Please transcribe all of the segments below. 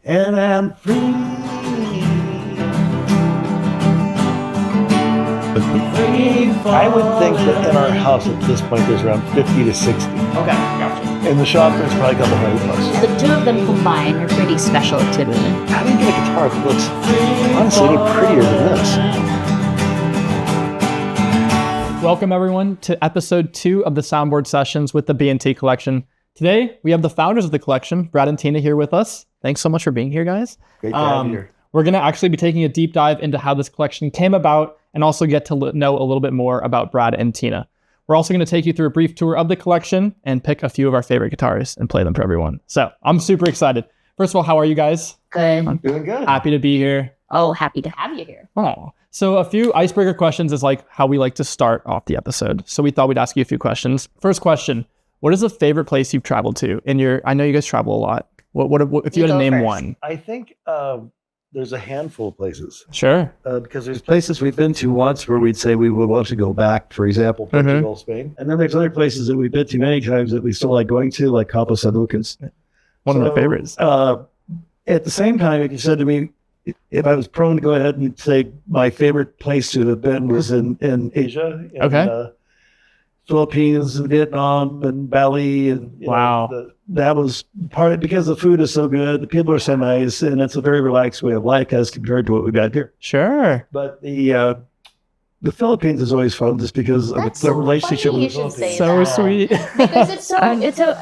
and I'm free. I would think that in our house at this point there's around 50 to 60. Okay, gotcha. In the shop there's probably a couple hundred bucks. The two of them combined are pretty special to me. How do you get a guitar that looks honestly any prettier than this? Welcome everyone to episode 2 of the Soundboard Sessions with the BnT Collection. Today we have the founders of the collection, Brad and Teena, here with us. Thanks so much for being here, guys. Great to have you here. We're going to actually be taking a deep dive into how this collection came about and also get to know a little bit more about Brad and Teena. We're also going to take you through a brief tour of the collection and pick a few of our favorite guitars and play them for everyone. So I'm super excited. First of all, how are you guys? Good. I'm doing good. Happy to be here. Oh, happy to have you here. Oh, so a few icebreaker questions is like how we like to start off the episode. So we thought we'd ask you a few questions. First question, what is the favorite place you've traveled to? I know you guys travel a lot. What if you had to name one? I think there's a handful of places. Sure. Because there's places we've been to once where we'd say we would want to go back, for example, Portugal, Spain. And then there's other places that we've been to many times that we still like going to, like Cabo San Lucas. One of my favorites. At the same time, if you said to me, if I was prone to go ahead and say my favorite place to have been was in Asia, in Philippines and Vietnam and Bali, and wow, that was part of it because the food is so good, the people are so nice, and it's a very relaxed way of life as compared to what we've got here. Sure. But the Philippines is always fun just because of the relationship with the Philippines. So sweet. Because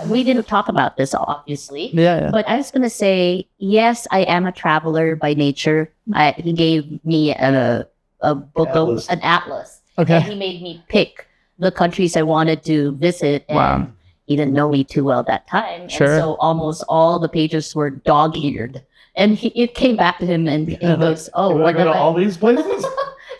we didn't talk about this obviously. Yeah. But I was gonna say, yes, I am a traveler by nature. He gave me a book of an atlas. Okay. And he made me pick the countries I wanted to visit. And wow. He didn't know me too well at that time. Sure. And so almost all the pages were dog-eared. And it came back to him and he goes, oh, what go to all these places?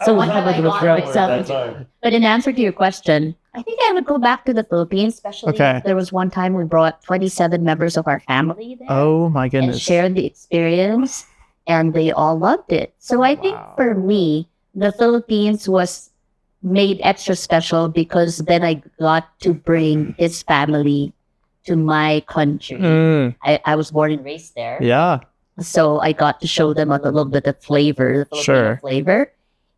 So what have I got myself into? But in answer to your question, I think I would go back to the Philippines, especially. Okay. There was one time we brought 27 members of our family there. Oh my goodness. And shared the experience, and they all loved it. So I think for me, the Philippines was made extra special because then I got to bring his family to my country. I was born and raised there. Yeah. So I got to show them a little bit of flavor, the Filipino flavor.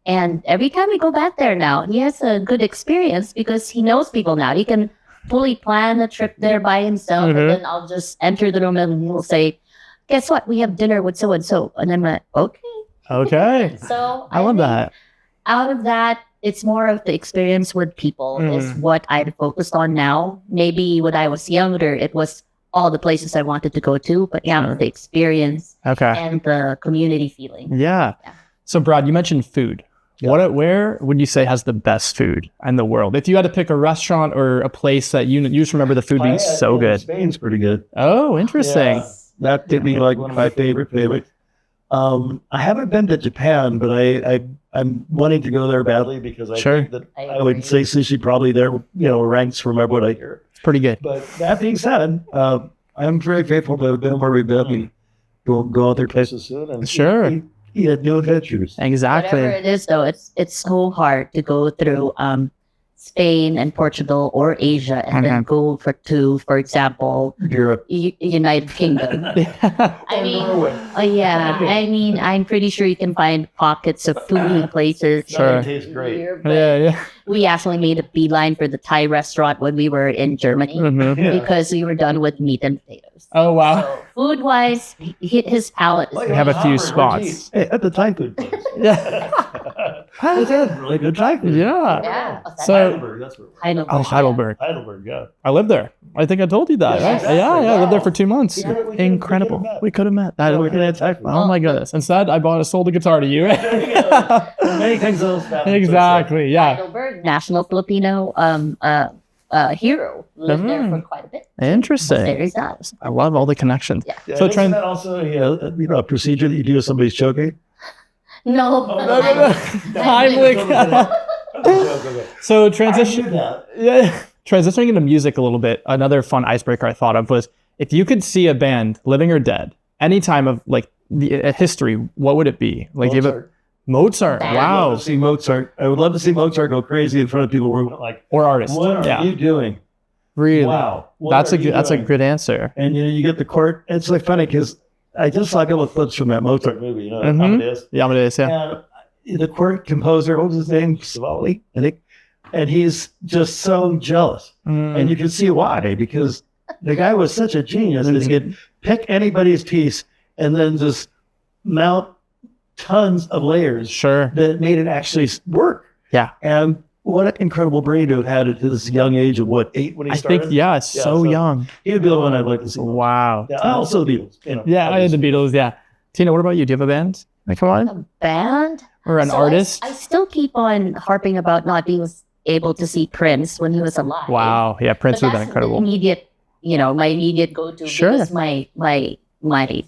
And every time we go back there now, he has a good experience because he knows people now. He can fully plan a trip there by himself. And then I'll just enter the room and he'll say, guess what? We have dinner with so-and-so. And I'm like, okay. Okay. So I love that. Out of that, it's more of the experience with people is what I'm focused on now. Maybe when I was younger, it was all the places I wanted to go to, but the experience and the community feeling. Yeah. So Brad, you mentioned food. Yeah. Where would you say has the best food in the world? If you had to pick a restaurant or a place that you just remember the food being so good. Spain's pretty good. Oh, interesting. Yeah, that did me like one of my favorite. I haven't been to Japan, but I'm wanting to go there badly because I think that I would say sushi probably there, ranks from what I hear. It's pretty good. But that being said, I'm very grateful to have been where we've been. Go other places soon and eat new adventures. Exactly. Whatever it is, though, it's so hard to go through Spain and Portugal or Asia and then go for example, Europe, United Kingdom. I mean, I'm pretty sure you can find pockets of food places. Sure. It tastes great. Yeah. We actually made a beeline for the Thai restaurant when we were in Germany because we were done with meat and potatoes. Oh, wow. So, food-wise, his palate is we have a few spots. Hey, at the Thai food place. Yeah. It's a really good Thai food. Yeah. So, Heidelberg, that's where Heidelberg. Heidelberg, yeah. I lived there. I think I told you that, right? Yeah, I lived there for 2 months. Incredible. We could have met. Oh my goodness. Instead, I sold a guitar to you. Many things else happen. Exactly, yeah. Heidelberg, national Filipino hero, lived there for quite a bit. Interesting. There is that. I love all the connections. Yeah. So isn't that also a procedure that you do with somebody's choking? No. Heimlich. So transitioning into music a little bit, another fun icebreaker I thought of was if you could see a band, living or dead, any time of like the history, what would it be? Like Mozart. Wow. I would love to see Mozart go crazy in front of people who are like, or artists. What are you doing? Really? Wow. That's a good answer. And you get the court. It's like funny because I just saw a couple of clips from that Mozart movie, you know, Amadeus. Yeah, Amadeus, yeah. And the court composer, what was his name? Savali, I think. And he's just so jealous. And you can see why, because the guy was such a genius and he could pick anybody's piece and then just mount tons of layers that made it actually work. Yeah. And what an incredible brain to have had at his young age of 8 when he started? I think, so young. He would be the one I'd like to see. Wow. Yeah, also the Beatles. You know, I had the Beatles, yeah. Teena, what about you? Do you have a band? Come on. A band? Or an artist? I still keep on harping about not being able to see Prince when he was alive. Wow. Yeah, Prince would have been incredible. My immediate go-to because my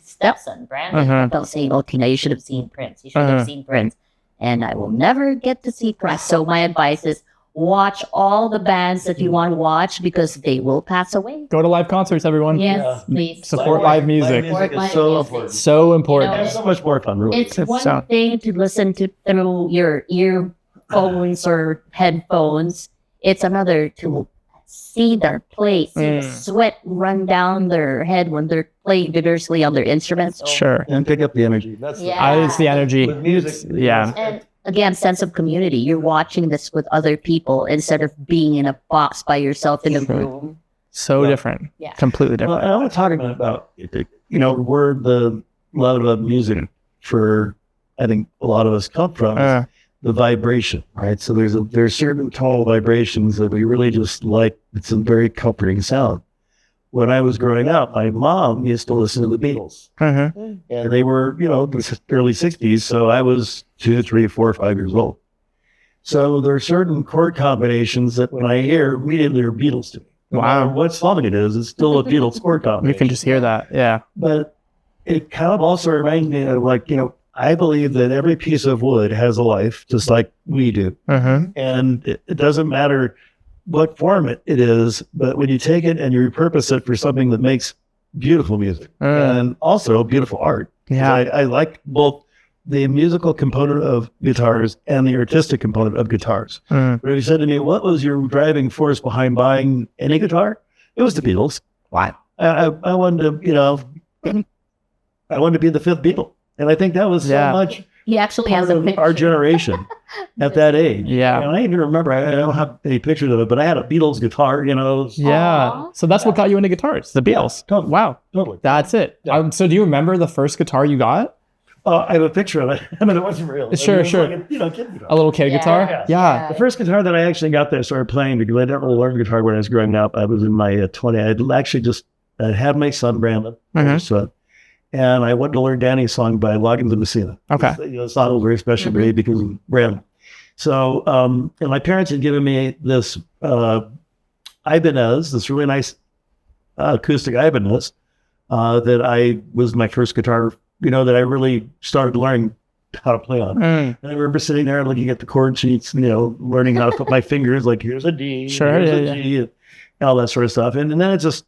stepson, Brandon, kept saying, "Oh, Teena, you should have seen Prince. You should have seen Prince." And I will never get to see Prince. So my advice is watch all the bands that you want to watch because they will pass away. Go to live concerts, everyone. Yes, please. Support live music. Live music is so important. So important. It's so much more fun, really. It's one thing to listen to through your earphones or headphones. It's another to see their play, see the sweat run down their head when they're playing vigorously on their instruments. And pick up the energy. It's the energy. With music. And again, sense of community. You're watching this with other people instead of being in a box by yourself in a room. So different. Yeah. Completely different. Well, I want to talk about, where the love of music for, I think a lot of us come from, is the vibration, right? So there's certain tonal vibrations that we really just like. It's a very comforting sound. When I was growing up, my mom used to listen to the Beatles. And they were, the early 60s. So I was 2, 3, 4, 5 years old. So there are certain chord combinations that when I hear, immediately are Beatles to me. No matter what song it is, it's still a Beatles chord combination. You can just hear that, yeah. But it kind of also reminds me of I believe that every piece of wood has a life, just like we do. And it doesn't matter what form it is, but when you take it and you repurpose it for something that makes beautiful music and also beautiful art. Yeah. I like both the musical component of guitars and the artistic component of guitars. But if you said to me, what was your driving force behind buying any guitar? It was the Beatles. Wow. I wanted to, I wanted to be the fifth Beatle. And I think that was so much he actually has part of our generation at that age. Yeah. And I even remember, I don't have any pictures of it, but I had a Beatles guitar, Yeah. Aww. So that's what got you into guitars, the Beatles. Yeah, totally. Wow. Totally. That's it. Yeah. So do you remember the first guitar you got? I have a picture of it. I mean, it wasn't real. Sure. It was like a kid guitar. A little kid guitar? Yeah. The first guitar that I actually got that I started playing, because I didn't really learn guitar when I was growing up. I was in my 20s. I had actually just had my son, Brandon, son, and I went to learn Danny's song by Loggins and Messina. Okay. The song was very special to me because of Brandon. So, and my parents had given me this Ibanez, this really nice acoustic Ibanez, that was my first guitar, that I really started learning how to play on. And I remember sitting there looking at the chord sheets, learning how to put my fingers, like here's a D, here's a G, and all that sort of stuff. And then it just,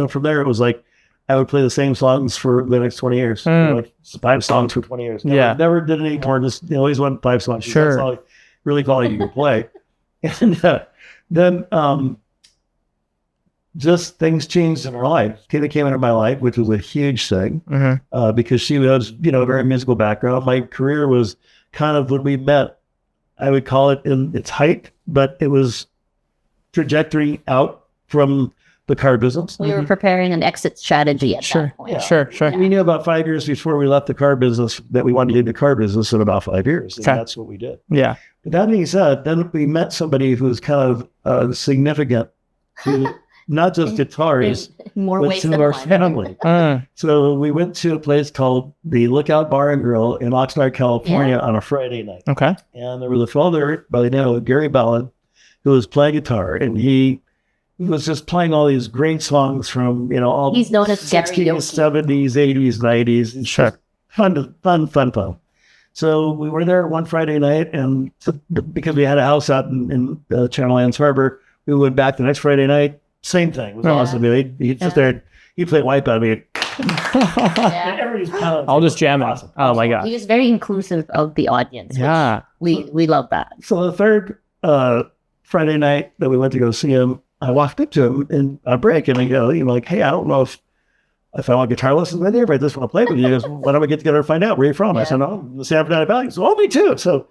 from there, it was like, I would play the same songs for the next 20 years, like 5 songs for 20 years. Never did any more, just always went 5 songs. Sure. That's all really all you could play. And then just things changed in her life. Teena came into my life, which was a huge thing because she was, a very musical background. My career was kind of, when we met, I would call it in its height, but it was trajectory out from the car business. We were preparing an exit strategy at that point. Yeah. Sure. We knew about 5 years before we left the car business that we wanted to do the car business in about 5 years. And that's what we did. Yeah. But that being said, then we met somebody who was kind of significant to not just guitars, but to our family. So we went to a place called the Lookout Bar and Grill in Oxnard, California on a Friday night. Okay. And there was a fellow there by the name of Gary Ballin who was playing guitar, and he was just playing all these great songs from, all He's known as 60s, karaoke. 70s, 80s, 90s. It's Sure. Fun. So we were there one Friday night, and because we had a house out in Channel Islands Harbor, we went back the next Friday night. Same thing. It was awesome. He'd sit there, he'd play Wipeout. Everybody's I'll just jam it. Awesome. Oh my God. He was very inclusive of the audience. Yeah. We love that. So the third Friday night that we went to go see him, I walked up to him in a break and I go, hey, I don't know if if I want guitar lessons with you, if I just want to play with you, he goes, why don't we get together and find out where you're from? I said, no, I'm the San Bernardino Valley. So, me too. So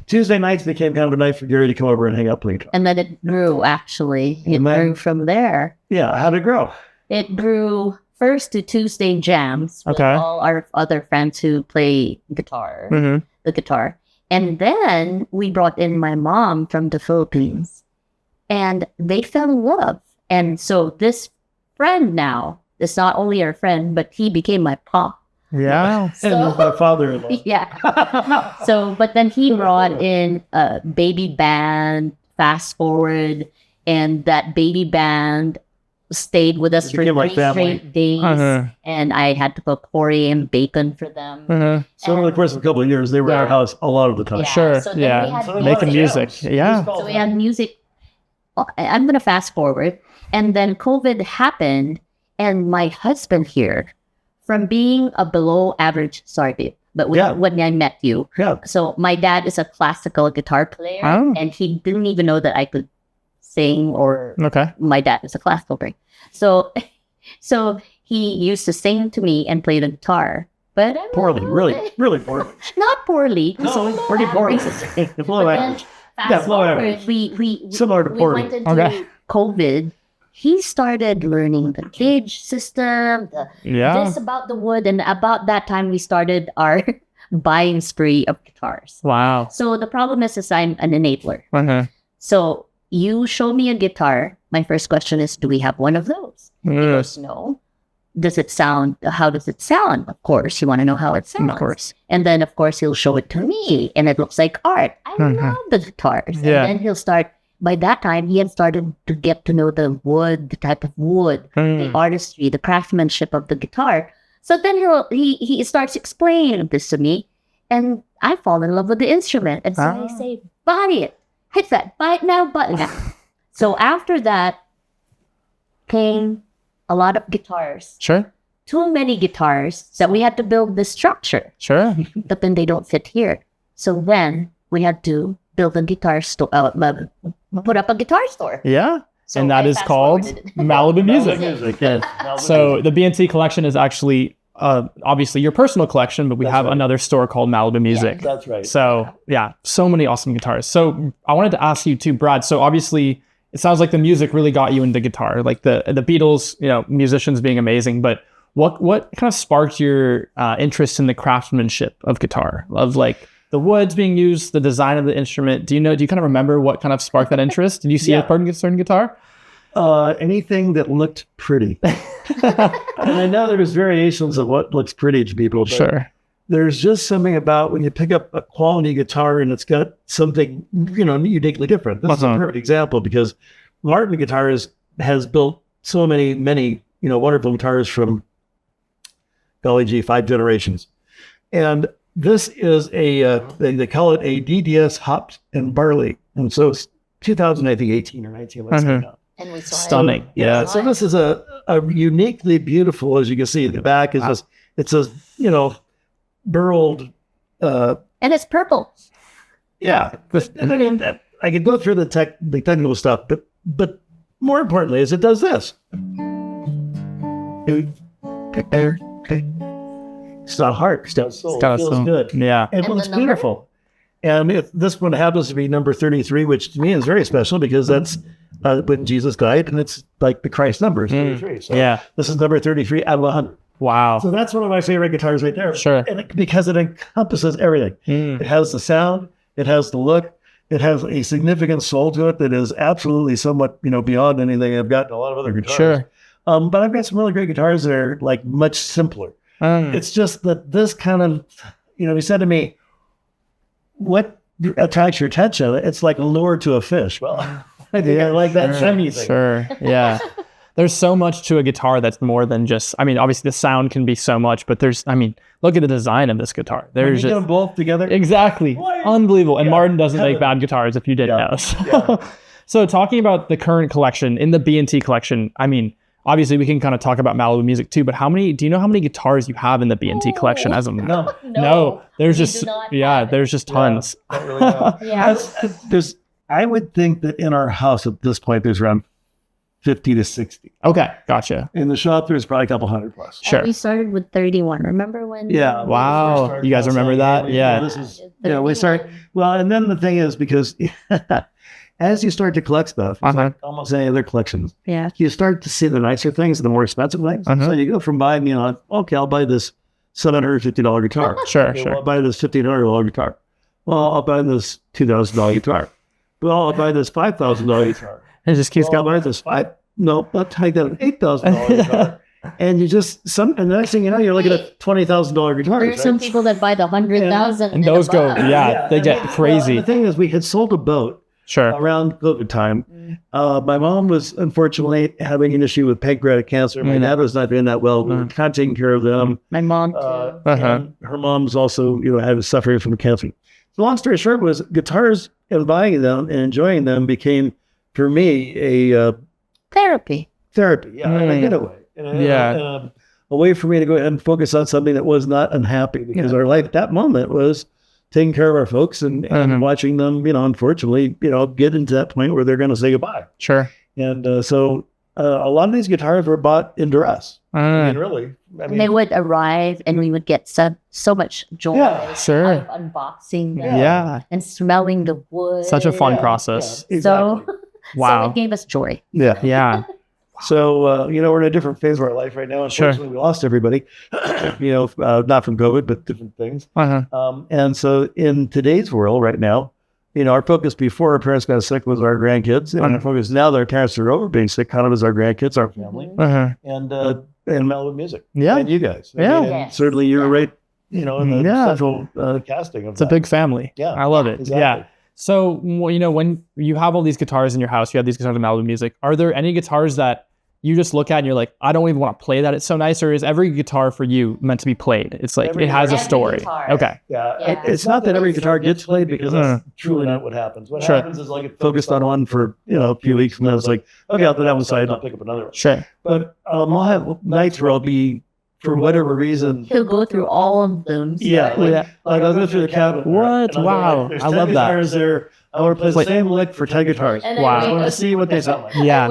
Tuesday nights became kind of a night for Gary to come over and hang out, play guitar. And then it grew, actually. It grew from there. Yeah. How did it grow? It grew first to Tuesday jams with all our other friends who play guitar, the guitar. And then we brought in my mom from the Philippines, and they fell in love. And so this friend now is not only our friend, but he became my pop. Yeah. And my father-in-law. Yeah. So, but then he brought in a baby band, fast forward, and that baby band stayed with us for 3 straight days. And I had to cook porridge and bacon for them. So over the course of a couple of years, they were at our house a lot of the time. Yeah. Sure. So Making music. Yeah. So we had music. I'm going to fast forward. And then COVID happened. And my husband here, from being a below average, but when I met you. Yeah. So my dad is a classical guitar player. And he didn't even know that I could sing, or my dad is a classical player. So he used to sing to me and play the guitar. But poorly, really poorly. Not poorly. No, pretty poorly. Below average. Below average. Similar to poorly. We went into COVID. He started learning the gauge system, this about the wood, and about that time we started our buying spree of guitars. Wow. So the problem is I'm an enabler. So you show me a guitar. My first question is, do we have one of those? He goes, no. Does it sound? How does it sound? Of course, you want to know how it sounds. Of course. And then, of course, he'll show it to me, and it looks like art. I love the guitars. Yeah. And then he'll start. By that time, he had started to get to know the wood, the type of wood, the artistry, the craftsmanship of the guitar. So then he starts explaining this to me, and I fall in love with the instrument. And so I say, buy it. Hit that. Buy it now, buy it now. So after that came a lot of guitars. Sure. Too many guitars that we had to build this structure. Sure. But then they don't fit here. So then we had to build a guitar store, put up a guitar store. Yeah. So and that is called Malibu Music. So the BnT Collection is actually obviously your personal collection, but we have another store called Malibu Music. Yeah, that's right. So so many awesome guitars. So I wanted to ask you too, Brad. So obviously it sounds like the music really got you into guitar, like the Beatles, musicians being amazing. But what kind of sparked your interest in the craftsmanship of guitar, of like the woods being used, the design of the instrument? Do you kind of remember what kind of sparked that interest? Did you see a certain guitar? Anything that looked pretty. And I know there's variations of what looks pretty to people. But sure. There's just something about when you pick up a quality guitar and it's got something, uniquely different. This is a perfect example because Martin Guitars has built so many, wonderful guitars from, golly gee, 5 generations. And this is they call it a DDS hopped and barley. And so it's 2018 or 19. And we saw stunning. Yeah. So this is a uniquely beautiful, as you can see, the back is just, it's a, burled. And it's purple. Yeah. And I mean, I could go through the technical stuff, but more importantly is it does this. It's not hard. It's not soul. It feels good. Yeah. And it's beautiful. And this one happens to be number 33, which to me is very special because that's when Jesus died, and it's like the Christ number is 33. So this is number 33 out of 100. Wow. So that's one of my favorite guitars right there. Sure. And because it encompasses everything. It has the sound. It has the look. It has a significant soul to it that is absolutely somewhat, beyond anything I've got in a lot of other guitars. Sure. But I've got some really great guitars that are like much simpler. It's just that this kind of, he said to me, what attracts your attention? It's like a lure to a fish. Well, I think I like that shiny thing. Sure. Yeah. There's so much to a guitar that's more than just, obviously the sound can be so much, but look at the design of this guitar. There's you get them both together. Exactly. What? Unbelievable. And Martin doesn't make bad guitars, if you didn't know. So talking about the current collection, in the BnT Collection, obviously we can kind of talk about Malibu Music too, but do you know how many guitars you have in the BnT Collection as of now? No. There's just tons. Don't really know. I would think that in our house at this point, there's around 50 to 60. Okay, gotcha. In the shop, there's probably a couple hundred plus. Sure. And we started with 31. Remember when? Yeah. Wow. You guys remember that? Yeah. This is, we start. Well, and then the thing is, because as you start to collect stuff, it's like almost any other collections, you start to see the nicer things and the more expensive things. So you go from buying, okay, I'll buy this $750 guitar. Sure, okay, sure. Well, I'll buy this $1,500 guitar. Well, I'll buy this $2,000 guitar. Well, I'll buy this $5,000 guitar. It just keeps I'll buy going. this I'll take that an $8,000 guitar. And you just, and the next thing you know, you're looking at $20,000 guitars. There are some people that buy the 100,000. And those go, they get crazy. The thing is, we had sold a boat around COVID time. My mom was unfortunately having an issue with pancreatic cancer. My dad was not doing that well. We were kind of taking care of them. My mom too. And her mom's also, had suffering from cancer. So long story short was guitars and buying them and enjoying them became, for me, a therapy. And a getaway. A way for me to go ahead and focus on something that was not unhappy, because our life at that moment was taking care of our folks and watching them, unfortunately, get into that point where they're going to say goodbye. Sure. And so a lot of these guitars were bought in duress. Really. They would arrive and we would get so much joy out of unboxing them and smelling the wood. Such a fun process. Yeah, exactly. So it gave us joy. Yeah. So, we're in a different phase of our life right now. Unfortunately, we lost everybody, not from COVID, but different things. And so in today's world right now, our focus before our parents got sick was our grandkids. And our focus now that our parents are over being sick kind of is our grandkids, our family, and Malibu music. Yeah. And you guys. Yes. Certainly you're right, in the central casting of It's a big family. Yeah. I love it. Exactly. Yeah. So, when you have all these guitars in your house, you have these guitars in Malibu music, are there any guitars that you just look at and you're like, I don't even want to play that, it's so nice? Or is every guitar for you meant to be played? It's like, it has a story. Okay. Yeah. It's not that every guitar gets played, because that's truly not what happens. What happens is like it focused on one for, a few weeks, and then it's like, okay, I'll put that one aside and I'll pick up another one. Sure. But I'll have nights where I'll be, for whatever reason. He'll go through all of them. Like I'll go through the cabinet. What? Wow. There's I 10 love that. guitars there. I want to play the same lick for 10 guitars. And then Wow. I want to see what they sound like. Yeah.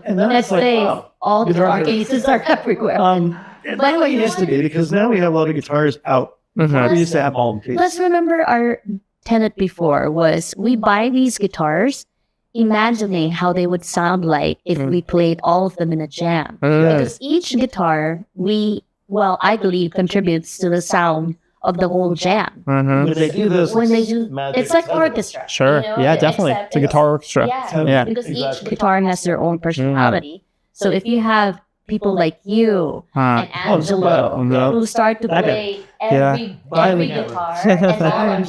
And then it's like, wow. All the guitar cases are everywhere. By the way, it used to be, because now we have a lot of guitars out. We used to have all the cases. Let's remember our tenet before was we buy these guitars imagining how they would sound like if we played all of them in a jam. Because each guitar I believe contributes to the sound of the whole jam. When they do this, it's like orchestra. Sure. Yeah, definitely. It's a guitar orchestra. Yeah. Because each guitar has their own personality. So if you have people like you and Angelo who start to play every guitar and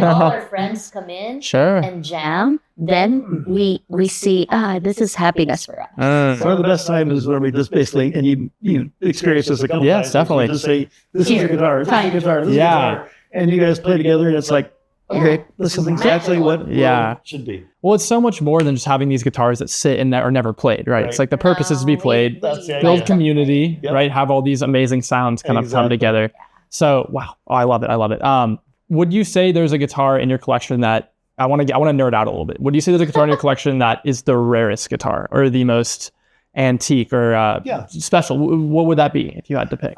all our friends come in and jam, then we see, this is happiness for us. One of the best times is when we just basically, and you experience this a couple times. Yes, definitely. Just say, this is a guitar, this is a guitar, this is a guitar. And you guys play together and it's like, okay, this is exactly what it should be. Well, it's so much more than just having these guitars that sit and that are never played, right? It's like the purpose is to be played, build community, right? Have all these amazing sounds kind of come together. So, wow. Oh, I love it. I love it. Would you say there's a guitar in your collection that I want to nerd out a little bit? Would you say there's a guitar in your collection that is the rarest guitar or the most antique or special? What would that be if you had to pick?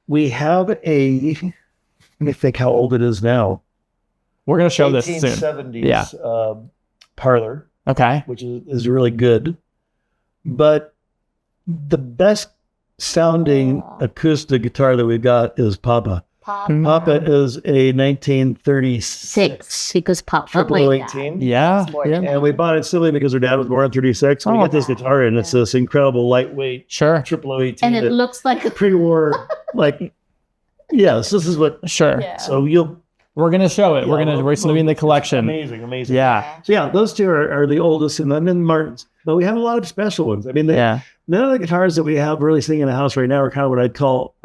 We have let me think how old it is now. We're going to show this soon. 1870s Parlor. Okay. Which is really good. But the best sounding acoustic guitar that we got is Papa. Papa is a 1936 because Papa triple 18. Yeah. And we bought it simply because her dad was born in 36. We got this guitar and it's this incredible lightweight triple 18. And it looks like a pre-war this is what so we're gonna show it. We're gonna be in the collection. Amazing. Yeah. So those two are the oldest, and then Martins. But we have a lot of special ones. I mean, none of the guitars that we have really sitting in the house right now are kind of what I'd call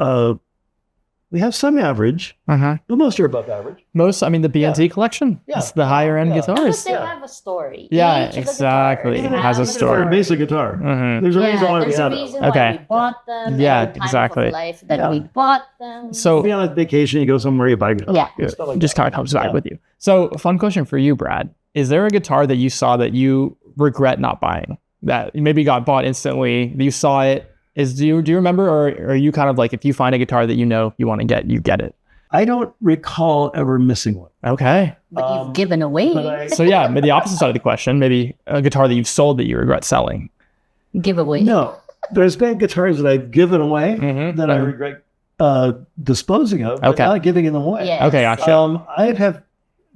We have some average, but most are above average. Most, I mean, the BnT Collection. Yeah. It's the higher end Because guitars. they have a story. Yeah, Each of the exactly. guitars It has a have story. A basic guitar. There's a reason why we there's a have reason it. Okay. why we bought them. Yeah, and the time exactly. of life that we bought them. So Be on a vacation, you go somewhere, you buy a guitar. Yeah. Stuff like just that. kind of comes back with you. So, fun question for you, Brad. Is there a guitar that you saw that you regret not buying? That maybe got bought instantly, you saw it? Do you remember, or are you kind of like, if you find a guitar that you know you want to get, you get it? I don't recall ever missing one. Okay. But you've given away. So yeah, maybe the opposite side of the question, maybe a guitar that you've sold that you regret selling. Giveaway. No, there's been guitars that I've given away that I regret disposing of, but not giving them away. Yes. Okay, gotcha. I have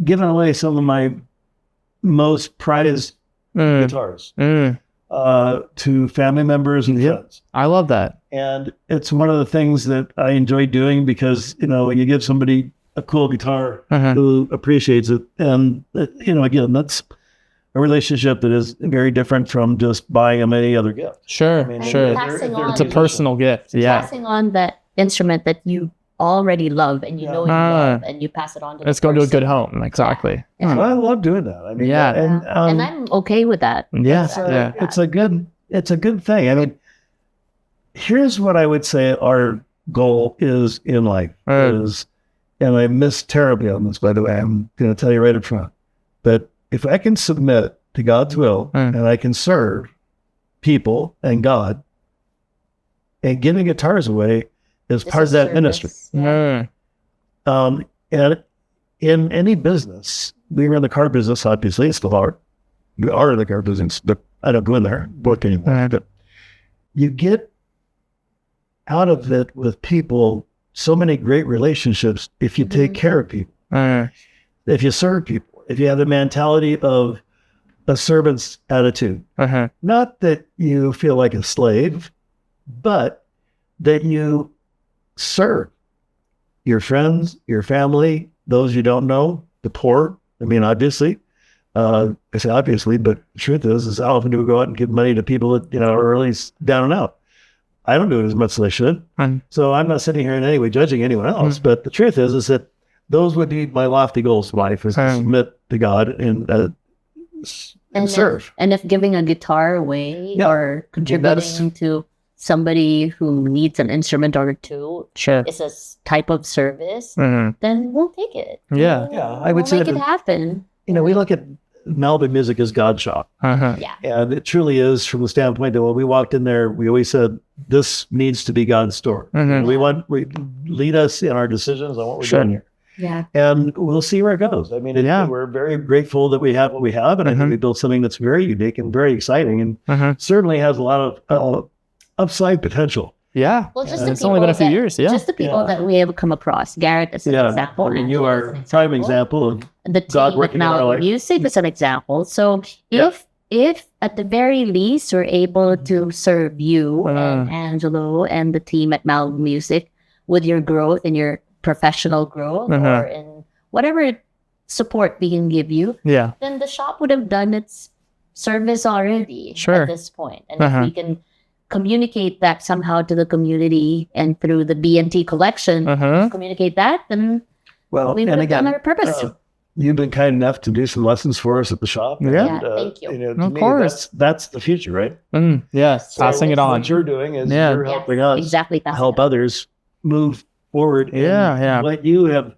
given away some of my most prized guitars to family members and friends. I love that. And it's one of the things that I enjoy doing because, when you give somebody a cool guitar who appreciates it, and, again, that's a relationship that is very different from just buying them any other gift. Sure, sure. It's a personal gift. Yeah. Passing on that instrument that you already love and you know you love, and you pass it on to Let's go to a good home. Exactly. So I love doing that. I mean, and I'm okay with that. It's a good thing. I mean, here's what I would say our goal is in life is, and I miss terribly on this, by the way, I'm going to tell you right up front, but if I can submit to God's will and I can serve people and God, and giving guitars away is part of that ministry. And in any business, we were in the car business, obviously, it's still hard. We are in the car business, but I don't go in there, work anymore. But you get out of it with people so many great relationships if you take care of people, if you serve people, if you have the mentality of a servant's attitude. Not that you feel like a slave, but that you serve your friends, your family, those you don't know, the poor. I mean, obviously, I say obviously, but the truth is how often do we go out and give money to people that, are really down and out? I don't do it as much as I should. So I'm not sitting here in any way judging anyone else, but the truth is that those would be my lofty goals in life, is to submit to God and serve. And if giving a guitar away or contributing to somebody who needs an instrument or two is a type of service, then we'll take it. I would say make it happen. We look at Malibu music as God's shop. And it truly is, from the standpoint that when we walked in there, we always said, this needs to be God's store. We lead us in our decisions on what we're doing here. Yeah. And we'll see where it goes. I mean, we're very grateful that we have what we have. And I think we built something that's very unique and very exciting and certainly has a lot of upside potential. Yeah. Well, just it's only been a few years. Just the people that we have come across. Garrett is an example. And you are a prime example of the God team working in our now life. music is an example. So if at the very least we're able to serve you and Angelo and the team at Malibu Music with your growth and your professional growth or in whatever support we can give you, then the shop would have done its service already at this point. And if we can communicate that somehow to the community and through the BnT Collection, communicate that, then we would have done our purpose. You've been kind enough to do some lessons for us at the shop. Yeah, thank you. To me, that's the future, right? Yes, passing it on. What you're doing is you're helping us help others move forward in what you have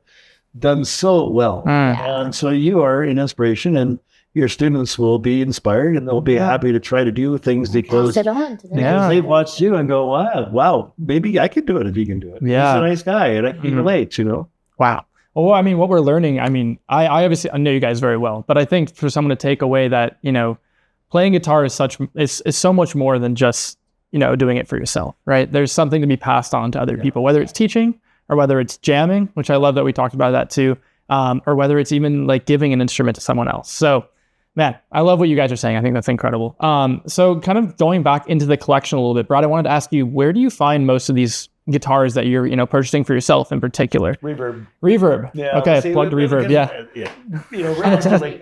done so well. And so you are an inspiration, and your students will be inspired, and they'll be happy to try to do things because they've watched you and go, wow, maybe I could do it if you can do it. He's a nice guy, and I can relate, Wow. Well, I mean, what we're learning, I mean, I obviously I know you guys very well, but I think for someone to take away that, playing guitar is so much more than just, doing it for yourself, right? There's something to be passed on to other people, whether it's teaching or whether it's jamming, which I love that we talked about that too, or whether it's even like giving an instrument to someone else. So, man, I love what you guys are saying. I think that's incredible. So kind of going back into the collection a little bit, Brad, I wanted to ask you, where do you find most of these guitars that you're, purchasing for yourself in particular? Reverb. Yeah. Okay, See, plugged reverb. Yeah. Relatively,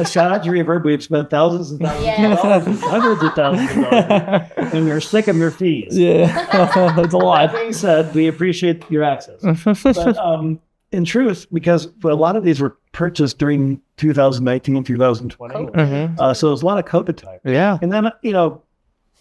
shout out to Reverb. We've spent thousands and thousands of dollars, hundreds of thousands of dollars, and you're sick of your fees. Yeah, that's a lot. That being said, we appreciate your access. But in truth, because a lot of these were purchased during 2019, 2020, so there's a lot of COVID time. Yeah. And then,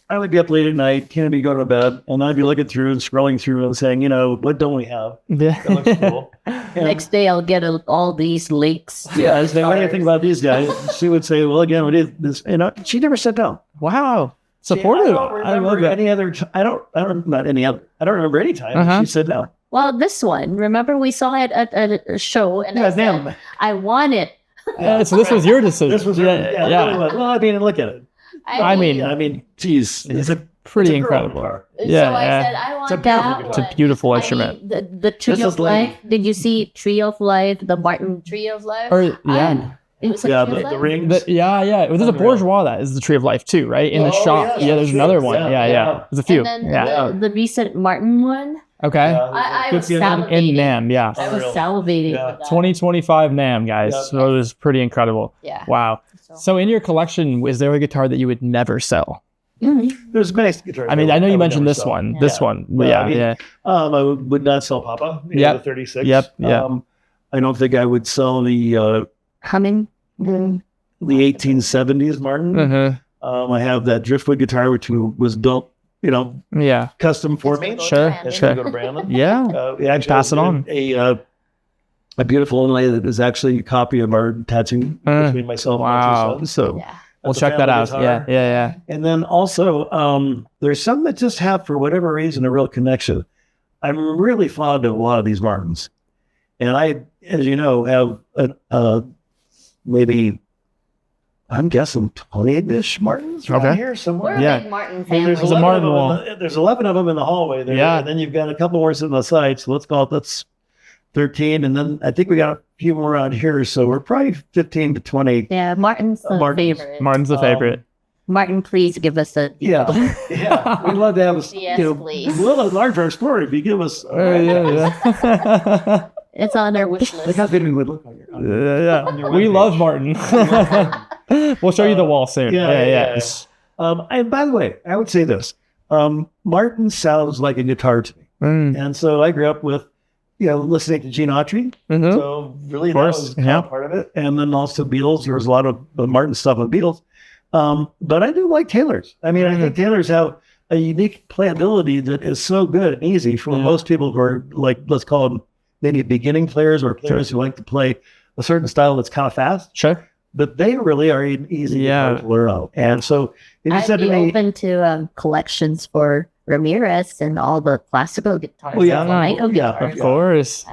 I would be up late at night, Teena be going to bed, and I'd be looking through and scrolling through and saying, what don't we have? Yeah. That looks cool. Next day, I'll get all these links. Yeah, I say, what do you think about these guys? She would say, well, again, what is this? She never sat down. Wow. Supportive. I don't remember any other. I don't remember any time she sat down. Well, this one, remember we saw it at a show, and I said, I want it. So this was your decision. This was yeah. Well, I mean, look at it. I mean, geez, it's pretty incredible. Yeah, so I said, I want that. It's a beautiful instrument. The Tree of Life. Did you see Tree of Life? The Martin Tree of Life. Or yeah. It was the rings. Yeah. There's a bourgeois that is the Tree of Life too, right? In the shop. Yeah, there's another one. Yeah. There's a few. And then the recent Martin one. Okay. I was salivating. In NAMM, yeah. I was salivating. Yeah. With that. 2025 NAMM, guys. Yeah. So it was pretty incredible. Yeah. Wow. So in your collection, is there a guitar that you would never sell? There's many guitars. I mean, I know you mentioned this one. This one. Yeah. I would not sell Papa. The 36. Yep. I don't think I would sell the Humming. the 1870s Martin. I have that driftwood guitar, which was built, custom for me. Sure. Go to Brandon. Yeah. Actually, Pass it on. A beautiful inlay that is actually a copy of our tattooing between myself and my two sons. So we'll check that out. Guitar. Yeah. And then also, there's some that just have, for whatever reason, a real connection. I'm really fond of a lot of these Martins. And I, as you know, have maybe, I'm guessing 20-ish Martins around here somewhere. We're a big Martin family. There's a Martin wall. There's 11 of them in the hallway there. Yeah. And then you've got a couple more sitting on the side. So let's call it, that's 13. And then I think we got a few more around here. So we're probably 15 to 20. Yeah, Martin's the favorite. Martin's the favorite. Martin, please give us a deal. Yeah. We'd love to have please. We'll enlarge our story if you give us. It's on our wish list. Look how good we would look on your We love Martin. We'll show you the wall soon. Yeah. And by the way, I would say this. Martin sounds like a guitar to me. And so I grew up with, listening to Gene Autry. So really that was kind of part of it. And then also Beatles. There was a lot of Martin stuff on Beatles. But I do like Taylors. I mean, I think Taylors have a unique playability that is so good and easy for most people who are like, let's call them maybe beginning players or players who like to play a certain style that's kind of fast. Sure. But they really are easy to learn out. And so if you said to me, open to collections for Ramirez and all the classical guitars. Of course.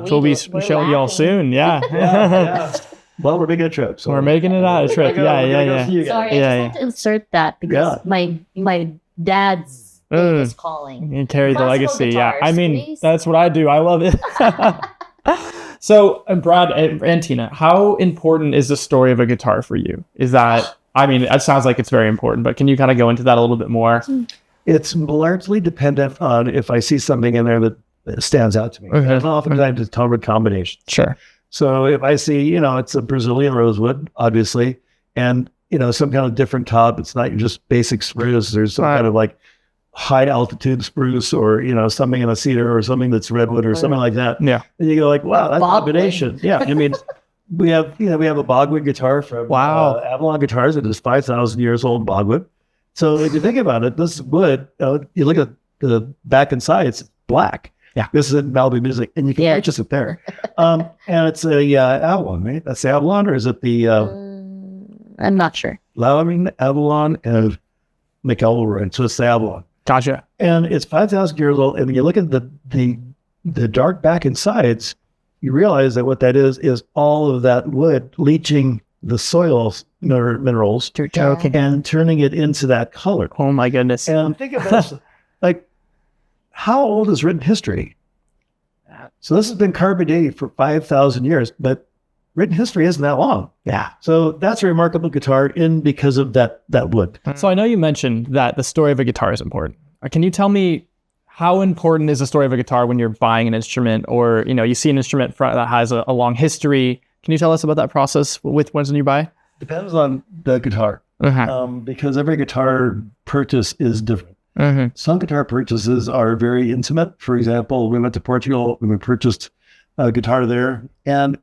We'll be showing y'all soon. Yeah. Well, we're making a trip. So we're making it out a trip. Yeah. Sorry, I just had to insert that because my dad's is calling. And carry the legacy. Guitars, I mean, please. That's what I do. I love it. So, Brad and Teena, how important is the story of a guitar for you? Is that, it sounds like it's very important, but can you kind of go into that a little bit more? It's largely dependent on if I see something in there that stands out to me. And oftentimes it's tone combination. Sure. So if I see, it's a Brazilian rosewood, obviously, and, some kind of different top, it's not just basic spruce. There's some kind of like high altitude spruce or, something in a cedar or something that's redwood or something like that. Yeah. And you go like, wow, that combination. Yeah. I mean, we have a bogwood guitar from Avalon Guitars. It is 5,000 years old bogwood. So if you think about it, this wood, you look at the back and side, it's black. Yeah. This is in Malibu music, and you can purchase it there. And it's a Avalon, right? That's the Avalon, or is it the... I'm not sure. Avalon and McElroy. So it's the Avalon. Gotcha. And it's 5,000 years old. And when you look at the dark back and sides, you realize that what that is all of that wood leaching the soil minerals and turning it into that color. Oh my goodness. And think of this, like, how old is written history? So this has been carbon dated for 5,000 years, but written history isn't that long. Yeah. So that's a remarkable guitar because of that wood. So I know you mentioned that the story of a guitar is important. Can you tell me how important is the story of a guitar when you're buying an instrument, or you see an instrument that has a long history? Can you tell us about that process with ones when you buy? Depends on the guitar, because every guitar purchase is different. Some guitar purchases are very intimate. For example, we went to Portugal and we purchased a guitar there, and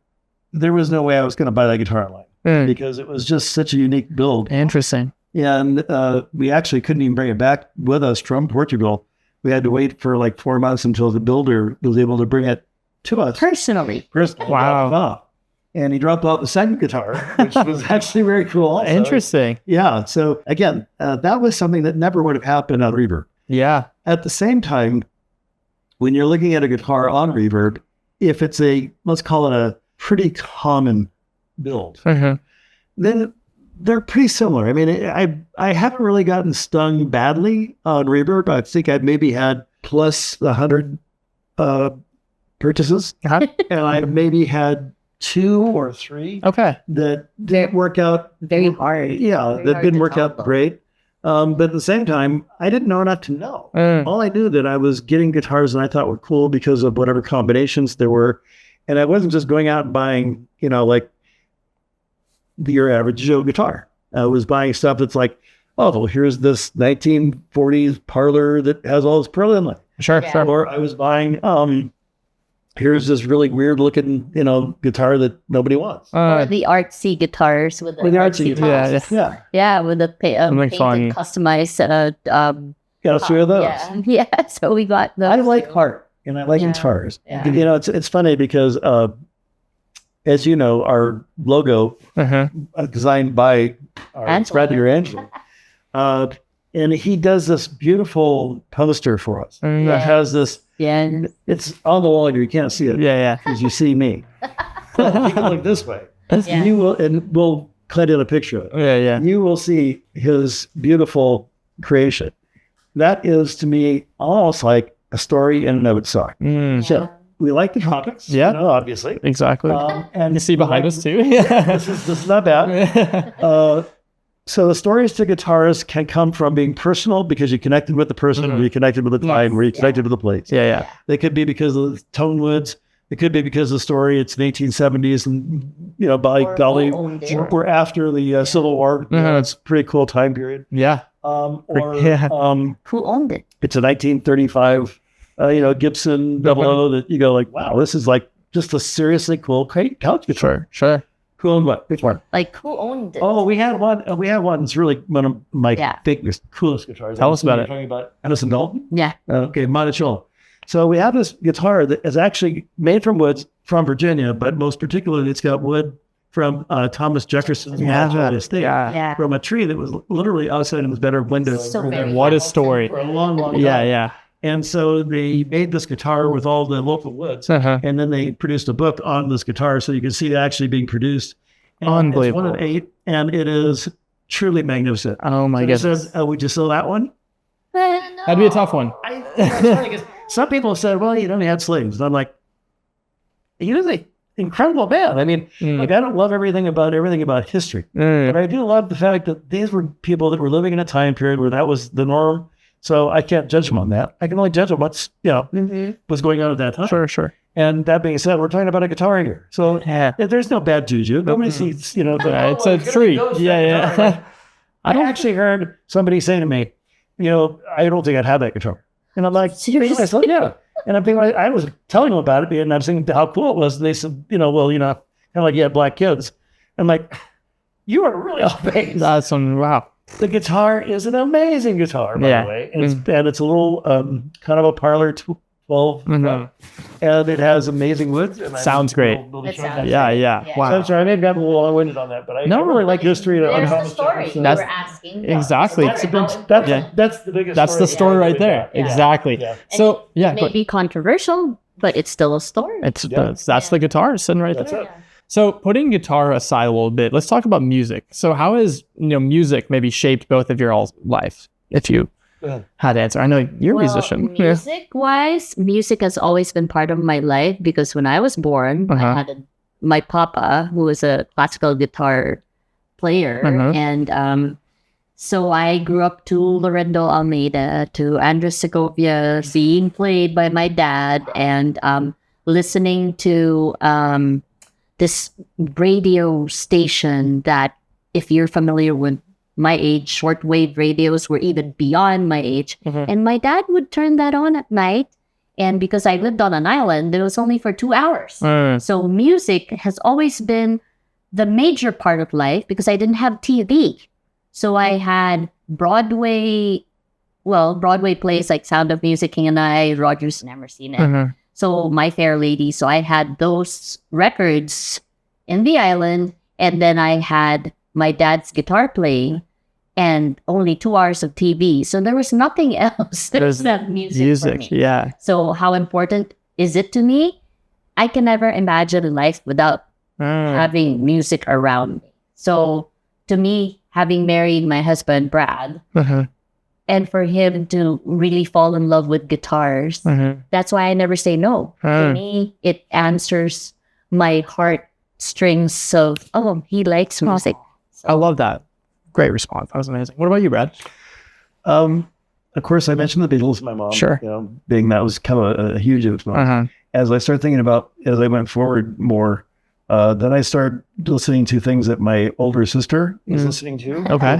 there was no way I was going to buy that guitar online because it was just such a unique build. Interesting. And we actually couldn't even bring it back with us from Portugal. We had to wait for like 4 months until the builder was able to bring it to us. Personally. Wow. And he dropped off the second guitar, which was actually very cool. Also. Interesting. Yeah. So again, that was something that never would have happened on Reverb. Yeah. At the same time, when you're looking at a guitar on Reverb, if it's let's call it a pretty common build, then they're pretty similar. I mean, I haven't really gotten stung badly on Reverb. I think I've maybe had plus 100 purchases, and I maybe had 2 or 3 that didn't work out very hard. Yeah, that didn't work out great. But at the same time, I didn't know enough to know. All I knew that I was getting guitars that I thought were cool because of whatever combinations there were, and I wasn't just going out and buying, like your average Joe guitar. I was buying stuff that's like, oh, well, here's this 1940s parlor that has all this pearl inlay. Sure. Or I was buying, here's this really weird looking, guitar that nobody wants. Or the artsy guitars with the artsy tops. Yeah, with the painted, customized. Yeah, 3 of those. Yeah. So we got those. I like art and I like guitars. Yeah. It's funny because, as you know, our logo designed by our friend here, Angela. And he does this beautiful poster for us. That has this. Yeah. It's on the wall here. You can't see it. Yeah. Because you see me. Well, you can look this way. You will, and we'll cut in a picture of it. Yeah. You will see his beautiful creation. That is, to me, almost like a story in and of itself. So we like the topics. Yeah. Obviously. Exactly. And you see behind us too. This is not bad. So the stories to guitarists can come from being personal because you connected with the person, or you connected with the time, or you connected with the place. Yeah. They could be because of the tone woods. It could be because of the story. It's the 1870s, and by golly, we're after the Civil War. It's a pretty cool time period. Yeah. Who owned it? It's a 1935, Gibson 00 that you go like, wow, this is like just a seriously cool couch guitar. Sure. Who owned what? Which one? Like, who owned it? Oh, we had one. It's really one of my coolest guitars. Tell us about it. Talking about Edison Dalton? Yeah. Okay, Monticello. So we have this guitar that is actually made from woods from Virginia, but most particularly it's got wood from Thomas Jefferson's estate. From a tree that was literally outside of his bedroom window. What a story. For a long, long time. Yeah. And so they made this guitar with all the local woods, and then they produced a book on this guitar so you can see it actually being produced. And Unbelievable. It's 1 of 8, and it is truly magnificent. Oh my goodness. Says, would you sell that one? That'd be a tough one. Some people said, well, you only had slaves. And I'm like, he was an incredible man. I mean, I don't love everything about history, but I do love the fact that these were people that were living in a time period where that was the norm. So I can't judge them on that. I can only judge them what's what's going on at that time. Sure. And that being said, we're talking about a guitar here, so there's no bad juju. Nobody sees, it's a tree. Yeah. I actually heard somebody say to me, I don't think I'd have that guitar, and I'm like, seriously? I said, yeah. And I'm thinking, I was telling them about it, and I'm saying how cool it was. And they said, kind of like you had black kids. I'm like, you are really off base. That's wow. The guitar is an amazing guitar, by the way. And it's a little kind of a parlor 12. And it has amazing wood. Sounds great. Yeah. Wow. So I'm sorry, I may have gotten a little long-winded on that, but I really like history. There's the story you were asking. Exactly. That's the biggest That's the story right there. Yeah. Exactly. Yeah. So, it may be controversial, but it's still a story. That's the guitar sitting right there. It. So putting guitar aside a little bit, let's talk about music. So how has music maybe shaped both of your all's life? If you had to answer, I know you're a musician. Music-wise, music has always been part of my life because when I was born, I had my papa who was a classical guitar player, and So I grew up to Lorenzo Almeida, to Andres Segovia, being played by my dad, and listening to this radio station that, if you're familiar with my age, shortwave radios were even beyond my age. And my dad would turn that on at night. And because I lived on an island, it was only for 2 hours. So music has always been the major part of life because I didn't have TV. So I had Broadway plays like Sound of Music, King and I, Roger's Never Seen It. So My Fair Lady. So I had those records in the island. And then I had my dad's guitar playing and only 2 hours of TV. So there was nothing else except music for me. Yeah. So how important is it to me? I can never imagine life without having music around me. So to me, having married my husband, Brad, and for him to really fall in love with guitars, that's why I never say no. To me, it answers my heart strings of, he likes music. So. I love that. Great response. That was amazing. What about you, Brad? Of course, I mentioned the Beatles, my mom. Sure. Being that was kind of a huge influence. As I started thinking about, as I went forward more, then I started listening to things that my older sister was listening to. Okay.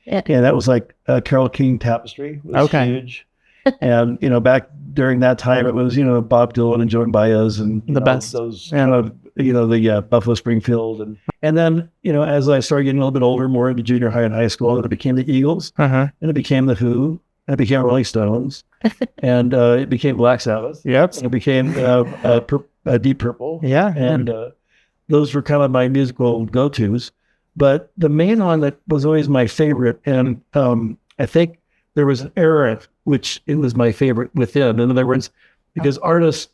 And that was like Carole King Tapestry was huge. And, back during that time, it was, Bob Dylan and Joan Baez and the best. Those kind of, the Buffalo Springfield. And then, as I started getting a little bit older, more into junior high and high school, it became the Eagles, and it became the Who, and it became Rolling Stones, and it became Black Sabbath. Yep. And it became Deep Purple. Yeah. And those were kind of my musical go-tos. But the main one that was always my favorite, and I think there was an era which it was my favorite within. In other words, because artists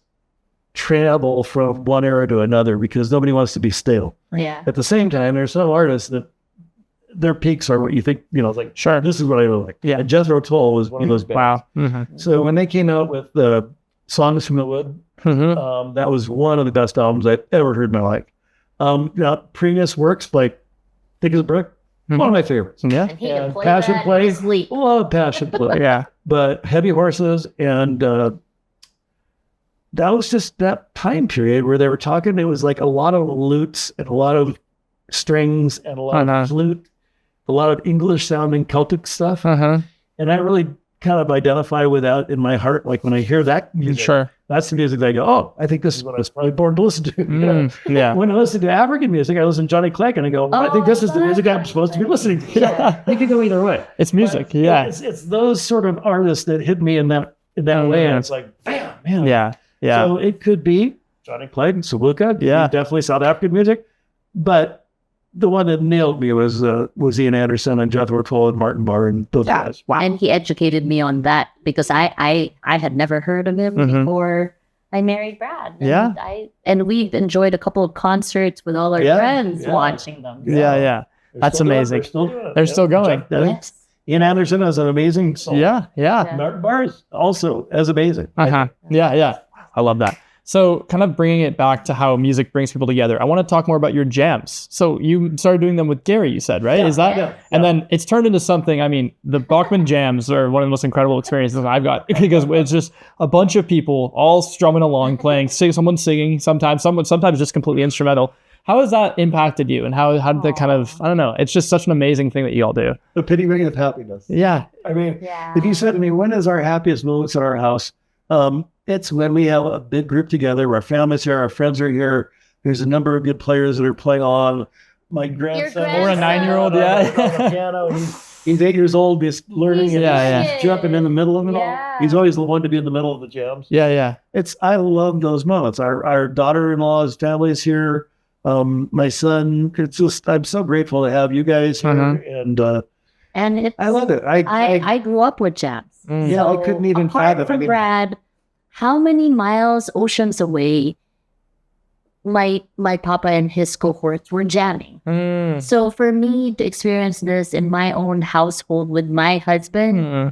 travel from one era to another because nobody wants to be stale. Yeah. At the same time, there's some artists that their peaks are what you think, it's like, sure, this is what I really like. Yeah. And Jethro Tull was one of those bands. Wow. So when they came out with the Songs from the Wood, that was one of the best albums I've ever heard in my life. Now, previous works like Thick as a Brick, one of my favorites. Yeah. And he can play Passion that Play, in his sleep. love Passion Play. Yeah. But Heavy Horses, and that was just that time period where they were talking. It was like a lot of lutes and a lot of strings and a lot of flute, a lot of English sounding Celtic stuff. And I really kind of identify with that in my heart. Like when I hear that music, sure, that's the music that I go, I think this is what I was probably born to listen to. Yeah. When I listen to African music, I listen to Johnny Clegg and I go, I think this is the music I'm supposed to be listening to. It could go either way. It's music. But it's those sort of artists that hit me in that way. And it's like, bam, man. Yeah. So it could be Johnny Clegg, Saluka. Yeah. Definitely South African music. But the one that nailed me was Ian Anderson and Jethro Tull and Martin Barr and those guys. Wow. And he educated me on that because I had never heard of him before I married Brad. And we've enjoyed a couple of concerts with all our friends watching them. So. Yeah. That's amazing. They're still going. Yes. Ian Anderson has an amazing song. Yeah. Martin Barr is also as amazing. Yeah. I love that. So kind of bringing it back to how music brings people together, I want to talk more about your jams. So you started doing them with Gary, you said, right? Is that? Yeah. And then it's turned into something, the Boeckmann jams are one of the most incredible experiences I've got because it's just a bunch of people all strumming along, playing, someone singing, sometimes just completely instrumental. How has that impacted you? And how did that kind of, I don't know, it's just such an amazing thing that you all do. The pity ring of happiness. Yeah. If you said to me, when is our happiest moments in our house? It's when we have a big group together. Our family's here, our friends are here. There's a number of good players that are playing on. My grandson, or a 9-year-old, on the piano. He's 8 years old. He's learning he's jumping in the middle of it all. He's always the one to be in the middle of the jams. Yeah. I love those moments. Our daughter-in-law's family is here. My son. I'm so grateful to have you guys here, and I love it. I grew up with jams. I couldn't even fathom. Apart from Brad, how many miles, oceans away, my papa and his cohorts were jamming. So for me to experience this in my own household with my husband,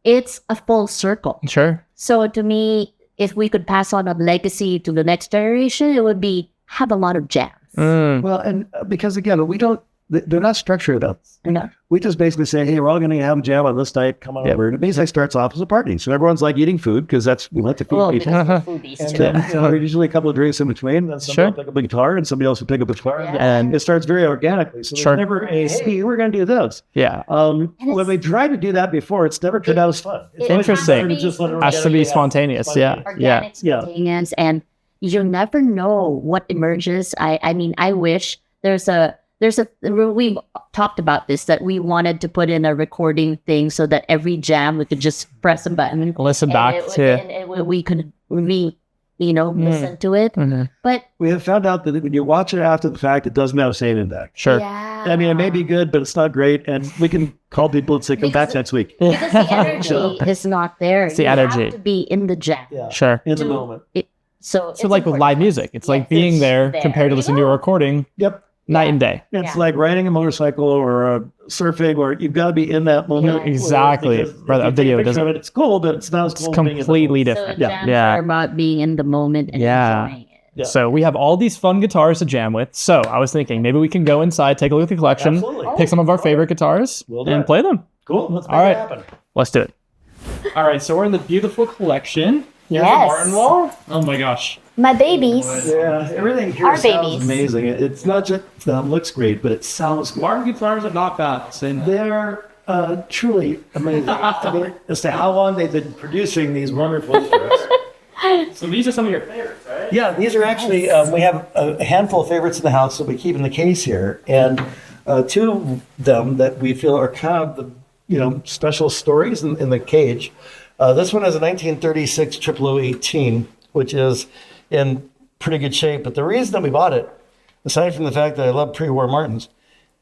it's a full circle. Sure. So to me, if we could pass on a legacy to the next generation, it would be have a lot of jams. Well, and because again, we don't they're not structured enough. No. We just basically say, hey, we're all going to have a jam on this night. Come on over. And it basically starts off as a party. So everyone's like eating food because we like to feed people. Because we're foodies And too. then, there's usually a couple of drinks in between. And then somebody will pick up a guitar and somebody else will pick up a guitar. And it starts very organically. So there's never a, hey, we're going to do this. Yeah. When we tried to do that before, it's never turned out as fun. It's Interesting. Has to be spontaneous. Yeah. Organic, spontaneous, and you never know what emerges. I mean, I wish we've talked about this, that we wanted to put in a recording thing so that every jam we could just press a button, listen back and we could listen to it. Mm-hmm. But we have found out that when you watch it after the fact, it doesn't have a same impact. Sure. yeah, I mean, it may be good, but it's not great. And we can call people and say, come back next week. because the energy is not there. It's the You energy. have to be in the jam. Yeah. Sure. In the moment. So So like with live music, it's like being there compared to listening to a recording. Yep. Night and day. It's like riding a motorcycle or surfing, or you've got to be in that moment. Exactly. Because Rather, a if you video take a picture doesn't. of it, it's cool, but it's not as It's cool. as being in the completely moment. different. So jams Yeah. are about being in the moment and enjoying it. Yeah. So we have all these fun guitars to jam with. So I was thinking maybe we can go inside, take a look at the collection, Absolutely. pick some of our favorite guitars, We'll do and it. play them. Cool. Let's make All right. it happen. Let's do it. All right, so we're in the beautiful collection. Here's Yes. the Martin wall. Oh my gosh. My babies. Yeah, everything here Our sounds babies. amazing. It's not just looks great, but it sounds good. Martin guitars are not bad. They're truly amazing. I mean, as to how long they've been producing these wonderful instruments. So these are some of your favorites, right? Yeah, these are actually, we have a handful of favorites in the house that we keep in the case here. And two of them that we feel are kind of the, special stories in the cage. This one is a 1936 0018, which is in pretty good shape. But the reason that we bought it, aside from the fact that I love pre-war Martins,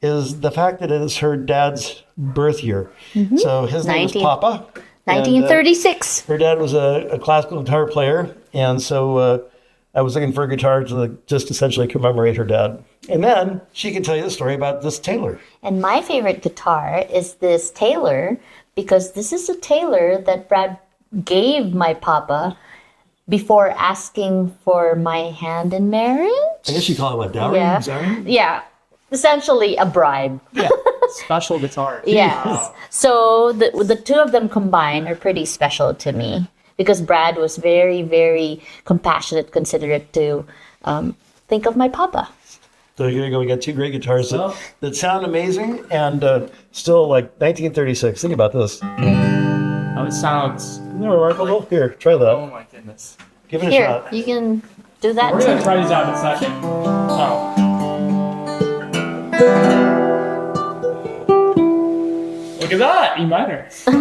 is the fact that it is her dad's birth year. So his name is Papa. 1936. Her dad was a classical guitar player, and so I was looking for a guitar to just essentially commemorate her dad. And then she can tell you the story about this Taylor. And my favorite guitar is this Taylor, because this is a Taylor that Brad gave my papa before asking for my hand in marriage. I guess you call it what, dowry? Yeah. Sorry? Yeah, essentially a bribe. Yeah. Special guitar. Yes. So the two of them combined are pretty special to me because Brad was very, very compassionate, considerate to think of my papa. So here you go. We got two great guitars that sound amazing and still like 1936. Think about this. Oh, it sounds. Isn't that remarkable? Here, try that. Oh my goodness. Give it a Here, shot. you can do that We're gonna too. try these out in a second. Oh. Look at that, E minor. All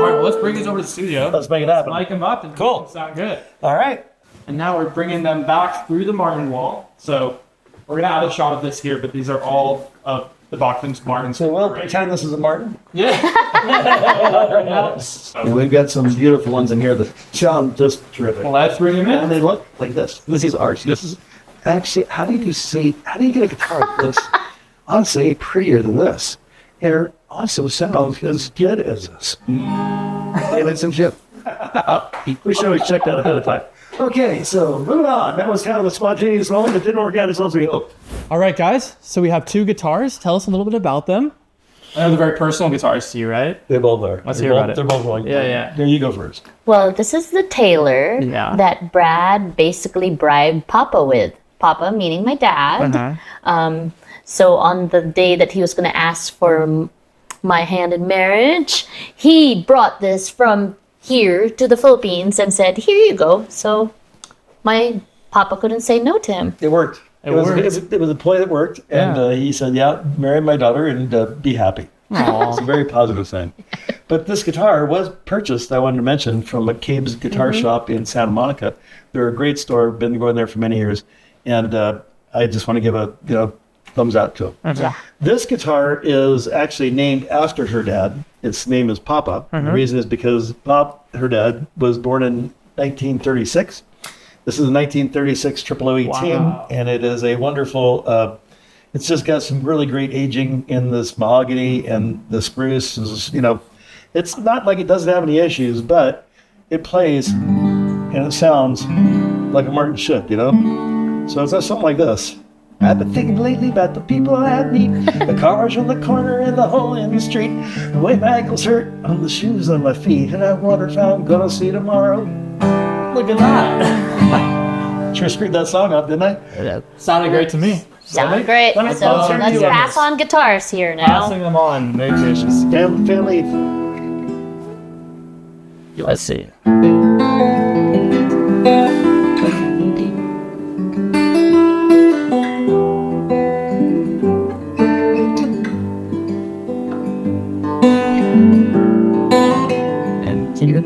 right, well, let's bring these over to the studio. Let's make it happen. Mic them up and Cool. sound good. All right. And now we're bringing them back through the Martin wall. So we're gonna add a shot of this here, but these are all of the Boeckmann's Martins. So we'll pretend this is a Martin. Yeah. And we've got some beautiful ones in here that sound just terrific. Let's bring them And in. they look like this. This is ours. This is actually, how do you get a guitar like this? Honestly, prettier than this. And also sounds as good as this. Hey, let's some shit. We should always check that ahead of time. Okay, so moving on. That was kind of a spontaneous moment that didn't work out as well as we hoped. All right, guys. So we have two guitars. Tell us a little bit about them. I know they're very personal guitars to you, right? They both are. Let's hear about it. They're both like Yeah. There you go first. Well, this is the Taylor Yeah. that Brad basically bribed Papa with. Papa meaning my dad. So on the day that he was going to ask for my hand in marriage, he brought this from here to the Philippines and said, "Here you go." So my Papa couldn't say no to him. It worked. It was a play that worked. And he said, yeah, marry my daughter and be happy. It's a very positive thing. But this guitar was purchased, I wanted to mention, from McCabe's Guitar Shop in Santa Monica. They're a great store. Been going there for many years. And I just want to give a thumbs out to them. Yeah. This guitar is actually named after her dad. Its name is Papa. The reason is because Bob, her dad, was born in 1936. This is a 1936 0018, and it is a wonderful, it's just got some really great aging in this mahogany and the spruce. It's not like it doesn't have any issues, but it plays and it sounds like a Martin should, So it's something like this. I've been thinking lately about the people I meet, the cars on the corner and the hole in the street, the way my ankles hurt on the shoes on my feet, and I wonder if I'm gonna see tomorrow. Look at that. Sure screwed that song up, didn't I? Sounded great to me. Sound great. So let's pass on guitars here now. Passing them on. Very gracious. Family. Let's see. And you.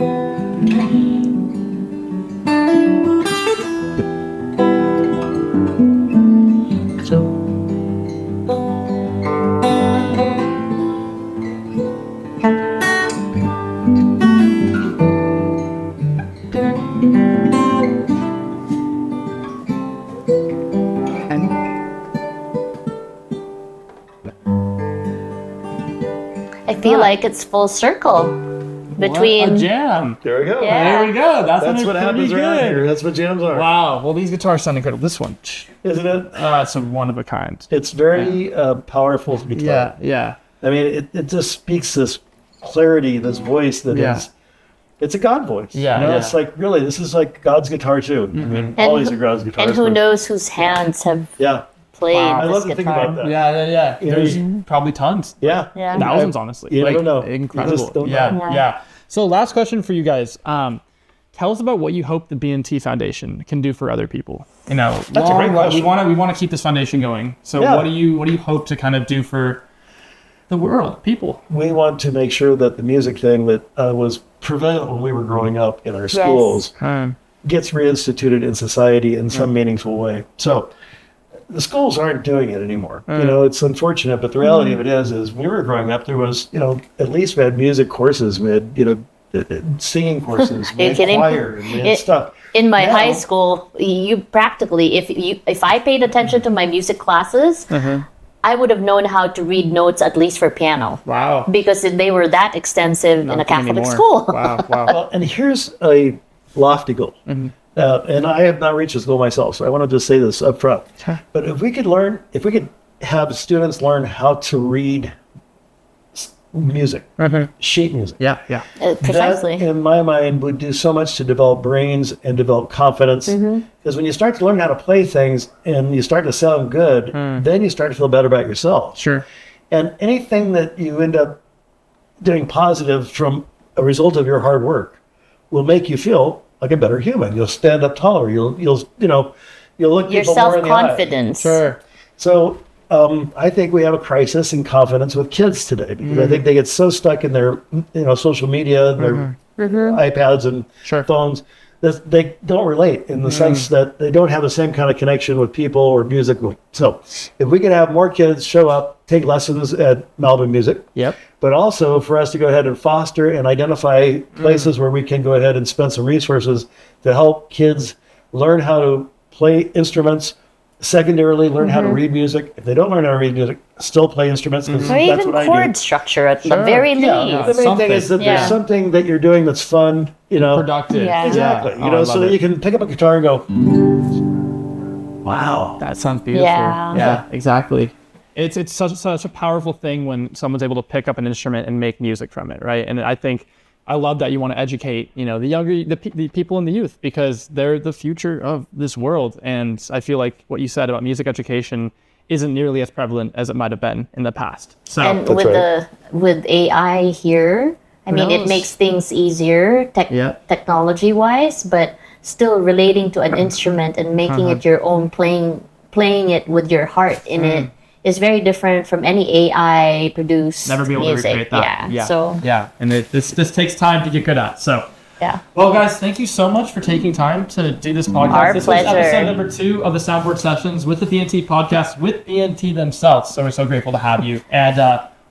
I feel like it's full circle between. What a jam. There we go. Yeah. There we go. That's what happens around here. That's what jams are. Wow. Well, these guitars sound incredible. This one, Isn't it? it's a one of a kind. It's very powerful guitar. Yeah. I mean, it just speaks this clarity, this voice that is. It's a God voice. Yeah, You know, yeah. It's like, really, this is like God's guitar, too. I mean, always a God's guitar. And who knows whose hands have Yeah. played Wow. I this love to think guitar. about that. Yeah. You know, There's probably tons. Yeah. Yeah. Thousands, honestly. You never know. Incredible. You just don't know. Yeah. So last question for you guys. Tell us about what you hope the BnT Foundation can do for other people. You know, That's a great question. We want to keep this foundation going. So Yeah. what do you hope to kind of do for the world, people? We want to make sure that the music thing that was prevalent when we were growing up in our schools gets reinstituted in society in some meaningful way. So the schools aren't doing it anymore. You know, it's unfortunate, but the reality of it is when we were growing up, there was, at least we had music courses, we had, singing courses, we had kidding? choir, and we had stuff. In my Now- high school, you practically, if I paid attention to my music classes, I would have known how to read notes at least for piano. Wow. Because they were that extensive in a Catholic Anymore. school. Wow. Well, and here's a lofty goal. And I have not reached this goal myself, so I want to just say this up front. But if we could have students learn how to read music, sheet music, Yeah. Precisely. that, in my mind, would do so much to develop brains and develop confidence. Because when you start to learn how to play things and you start to sound good, then you start to feel better about yourself. Sure. And anything that you end up doing positive from a result of your hard work will make you feel like a better human. You'll stand up taller. You'll look Your people more in the eye. self-confidence. Sure. So I think we have a crisis in confidence with kids today because I think they get so stuck in their social media, their iPads and phones that they don't relate in the sense that they don't have the same kind of connection with people or music. So if we could have more kids show up, take lessons at Malibu Music, Yep. but also for us to go ahead and foster and identify places where we can go ahead and spend some resources to help kids learn how to play instruments. Secondarily, learn how to read music. If they don't learn how to read music, still play instruments. 'Cause Or that's even what I chord do. structure at the very least. Yeah, the main thing is that there's something that you're doing that's fun, Productive. Yeah. Exactly. Oh, I love so that it. you can pick up a guitar and go, wow. That sounds beautiful. Yeah. Exactly. It's such a powerful thing when someone's able to pick up an instrument and make music from it, right? And I love that you want to educate, the people in the youth because they're the future of this world. And I feel like what you said about music education isn't nearly as prevalent as it might have been in the past. So And That's with AI here, it knows? makes things easier technology wise, but still relating to an instrument and making it your own, playing it with your heart in it is very different from any AI produced never be able music. to recreate that. Yeah. So and this takes time to get good at. So yeah. well, guys, thank you so much for taking time to do this podcast. Our this pleasure. was episode number 2 of the Soundboard Sessions with the BnT podcast with BnT themselves. So we're so grateful to have you. And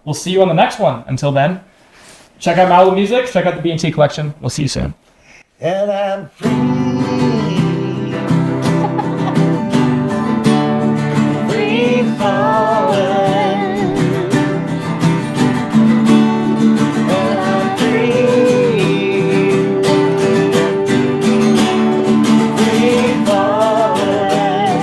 we'll see you on the next one. Until then, check out Malibu Music. Check out the BnT Collection. We'll see you soon. And I'm free. Free falling. And I'm free. Free falling.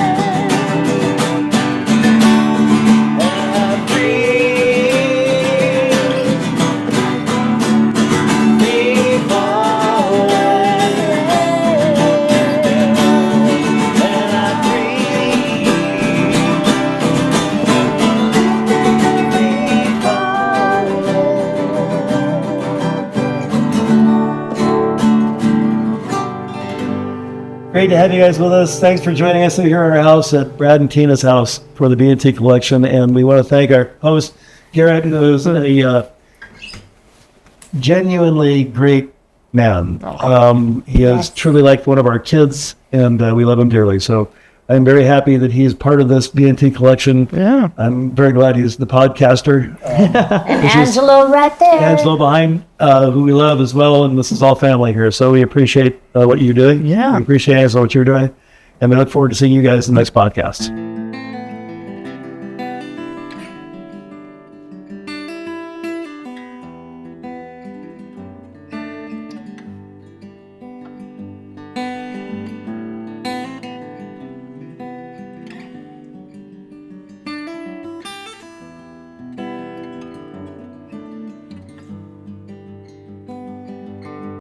Great to have you guys with us. Thanks for joining us here at our house at Brad and Teena's house for the BnT Collection. And we want to thank our host, Garrett, who's a genuinely great man. He is truly like one of our kids, and we love him dearly. So I'm very happy that he is part of this BnT Collection. Yeah. I'm very glad he's the podcaster. And Angelo right there. Angelo behind, who we love as well, and this is all family here. So we appreciate what you're doing. Yeah. We appreciate Angelo, what you're doing, and we look forward to seeing you guys in the next podcast.